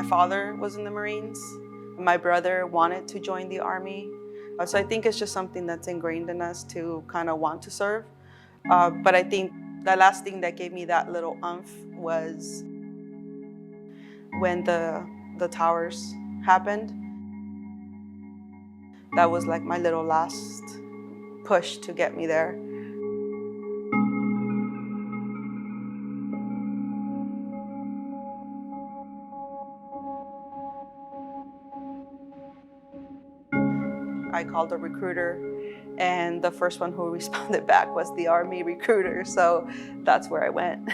My father was in the Marines. My brother wanted to join the Army. So I think it's just something that's ingrained in us to kind of want to serve. But I think the last thing that gave me that little oomph was when the towers happened. That was like my little last push to get me there. I called a recruiter, and the first one who responded back was the Army recruiter, so that's where I went.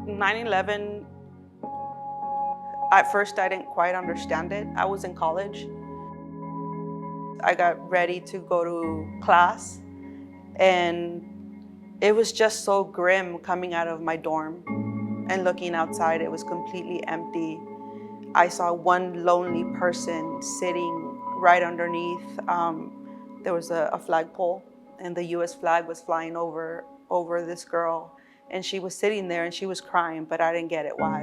9/11, at first I didn't quite understand it. I was in college. I got ready to go to class, and it was just so grim coming out of my dorm and looking outside. It was completely empty. I saw one lonely person sitting right underneath. There was a flagpole, and the US flag was flying over this girl. And she was sitting there and she was crying, but I didn't get it why.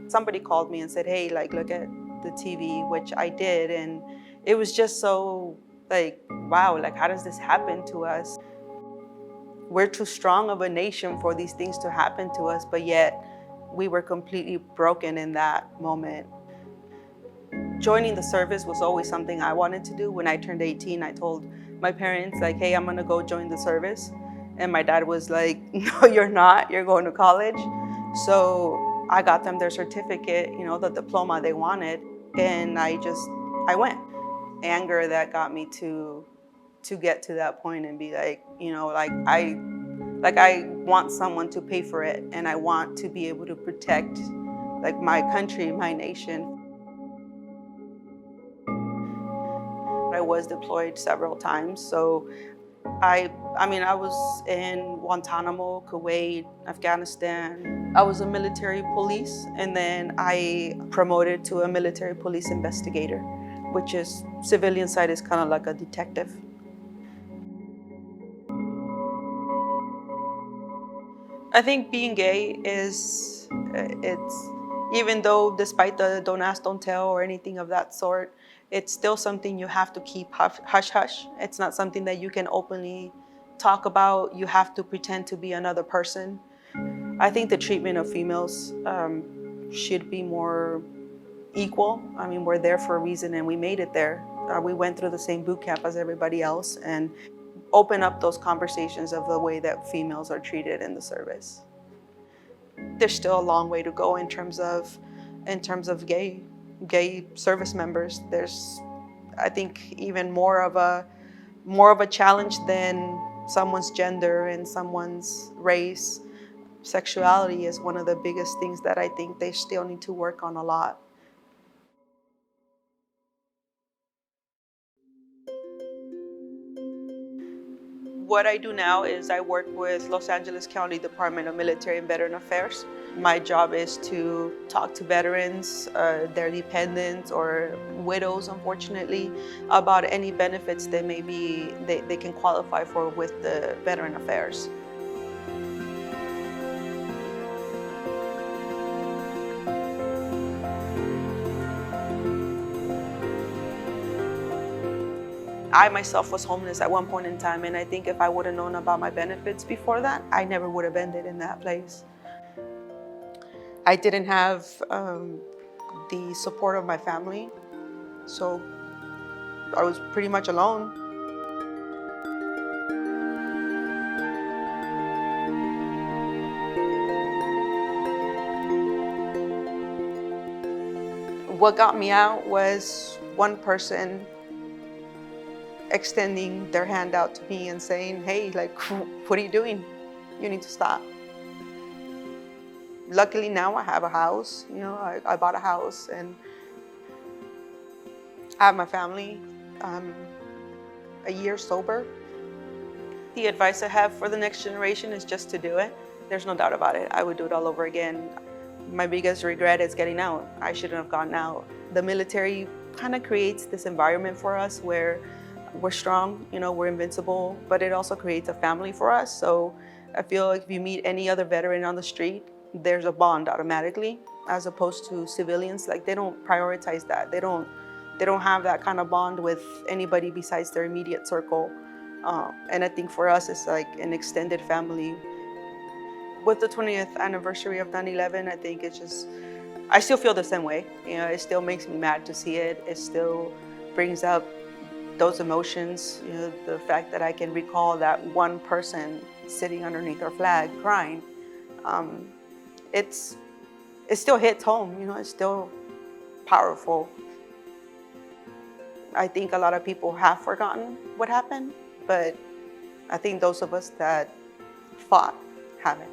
Somebody called me and said, hey, like, look at the TV, which I did. And it was just so like, wow, like, how does this happen to us? We're too strong of a nation for these things to happen to us, but yet we were completely broken in that moment. Joining the service was always something I wanted to do. When I turned 18, I told my parents, like, hey, I'm gonna go join the service. And my dad was like, no, you're not, you're going to college. So I got them their certificate, you know, the diploma they wanted. And I went. Anger that got me to get to that point and be like, you know, I want someone to pay for it, and I want to be able to protect like my country, my nation. I was deployed several times, so I was in Guantanamo, Kuwait, Afghanistan. I was a military police, and then I promoted to a military police investigator, which is civilian side is kind of like a detective. I think being gay it's even though despite the don't ask, don't tell or anything of that sort, it's still something you have to keep hush hush. It's not something that you can openly talk about. You have to pretend to be another person. I think the treatment of females should be more equal. I mean, we're there for a reason and we made it there. We went through the same boot camp as everybody else, and open up those conversations of the way that females are treated in the service. There's still a long way to go in terms of gay service members. There's, I think, even more of a challenge than someone's gender and someone's race. Sexuality is one of the biggest things that I think they still need to work on a lot. What I do now is I work with Los Angeles County Department of Military and Veteran Affairs. My job is to talk to veterans, their dependents or widows, unfortunately, about any benefits they can qualify for with the Veteran Affairs. I myself was homeless at one point in time, and I think if I would have known about my benefits before that, I never would have ended in that place. I didn't have the support of my family, so I was pretty much alone. What got me out was one person extending their hand out to me and saying, hey, like, what are you doing? You need to stop. Luckily now I have a house, you know, I bought a house and I have my family. I'm a year sober. The advice I have for the next generation is just to do it. There's no doubt about it. I would do it all over again. My biggest regret is getting out. I shouldn't have gotten out. The military kind of creates this environment for us where we're strong, you know, we're invincible, but it also creates a family for us. So I feel like if you meet any other veteran on the street, there's a bond automatically, as opposed to civilians. Like, they don't prioritize that. They don't have that kind of bond with anybody besides their immediate circle. And I think for us, it's like an extended family. With the 20th anniversary of 9/11, I think it's just, I still feel the same way. You know, it still makes me mad to see it. It still brings up those emotions. You know, the fact that I can recall that one person sitting underneath our flag crying. Um, it's it still hits home. You know, it's still powerful. I think a lot of people have forgotten what happened, but I think those of us that fought haven't.